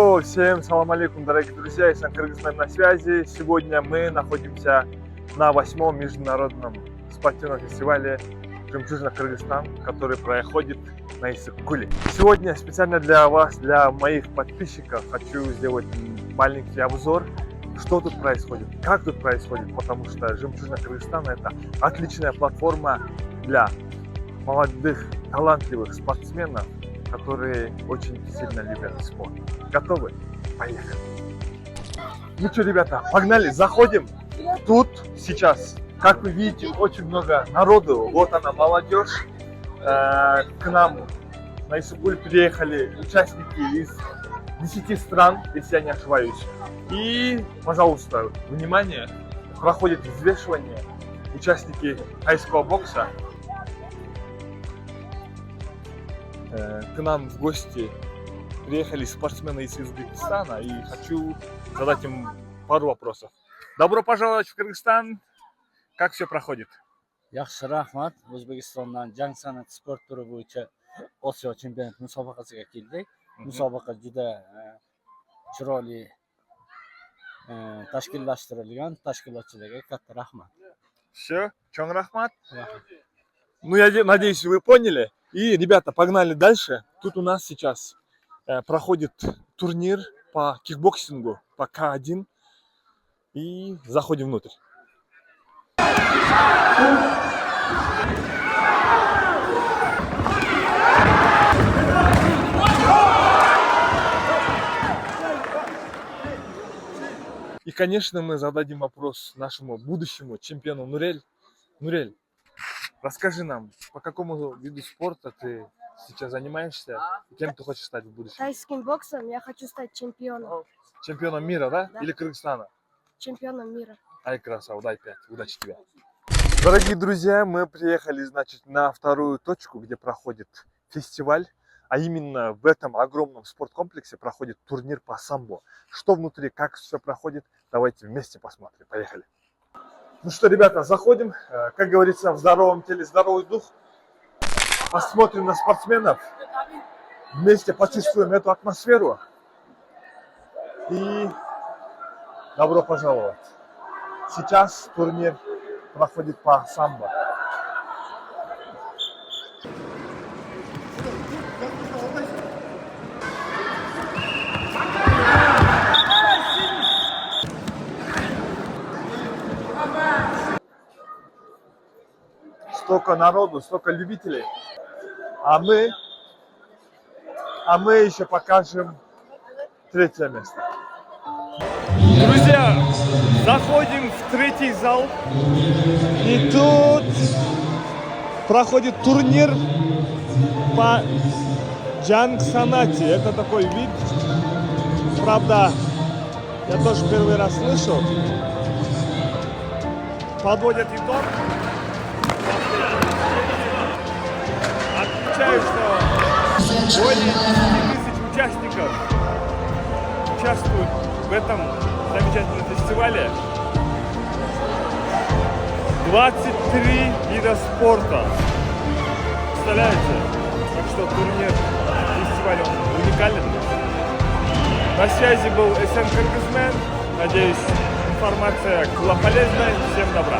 Йоу, всем салам алейкум, дорогие друзья, из Кыргызстана на связи. Сегодня мы находимся на 8-м международном спортивном фестивале «Жемчужина Кыргызстан», который проходит на Иссык-Куле. Сегодня специально для вас, для моих подписчиков, хочу сделать маленький обзор, что тут происходит, как тут происходит, потому что «Жемчужина Кыргызстана» — это отличная платформа для молодых, талантливых спортсменов, которые очень сильно любят спорт. Готовы? Поехали! Ну что, ребята, погнали, заходим. Тут сейчас, как вы видите, очень много народу. Вот она, молодежь. К нам на Иссык-Куль приехали участники из 10 стран, если я не ошибаюсь. И, пожалуйста, внимание, проходит взвешивание. Участники тайского бокса к нам в гости приехали спортсмены из Узбекистана, и хочу задать им пару вопросов. Добро пожаловать в Кыргызстан. Как все проходит? Yaxshi rahmat. O'zbekistondan jang san'ati sport turi bo'yicha Osiyo chempionati musobaqasiga keldik. Musobaqa juda chiroyli tashkillashtirilgan. Tashkilotchilarga katta rahmat. Все, чон рахмат. Ну, я надеюсь, вы поняли. И, ребята, погнали дальше. Тут у нас сейчас проходит турнир по кикбоксингу, по К1. И заходим внутрь. И, конечно, мы зададим вопрос нашему будущему чемпиону Нурель. Нурель, расскажи нам, по какому виду спорта ты сейчас занимаешься и кем ты хочешь стать в будущем? Тайским боксом я хочу стать чемпионом. Чемпионом мира, да? Да. Или Кыргызстана? Чемпионом мира. Ай, красава, дай 5. Удачи тебе. Дорогие друзья, мы приехали, значит, на вторую точку, где проходит фестиваль. А именно в этом огромном спорткомплексе проходит турнир по самбо. Что внутри, как все проходит, давайте вместе посмотрим. Поехали. Ну что, ребята, заходим. Как говорится, в здоровом теле здоровый дух. Посмотрим на спортсменов. Вместе почувствуем эту атмосферу. И добро пожаловать. Сейчас турнир проходит по самбо. Столько народу, столько любителей. А мы еще покажем третье место. Друзья, заходим в третий зал. И тут проходит турнир по джанг санати. Это такой вид. Правда, я тоже первый раз слышал. Подводят итог. Отмечаю, что более 10 тысяч участников участвуют в этом замечательном фестивале. 23 вида спорта. Представляете? Так что турнир, фестиваль уникален. На связи был СН Кыргызмен. Надеюсь, информация была полезной. Всем добра.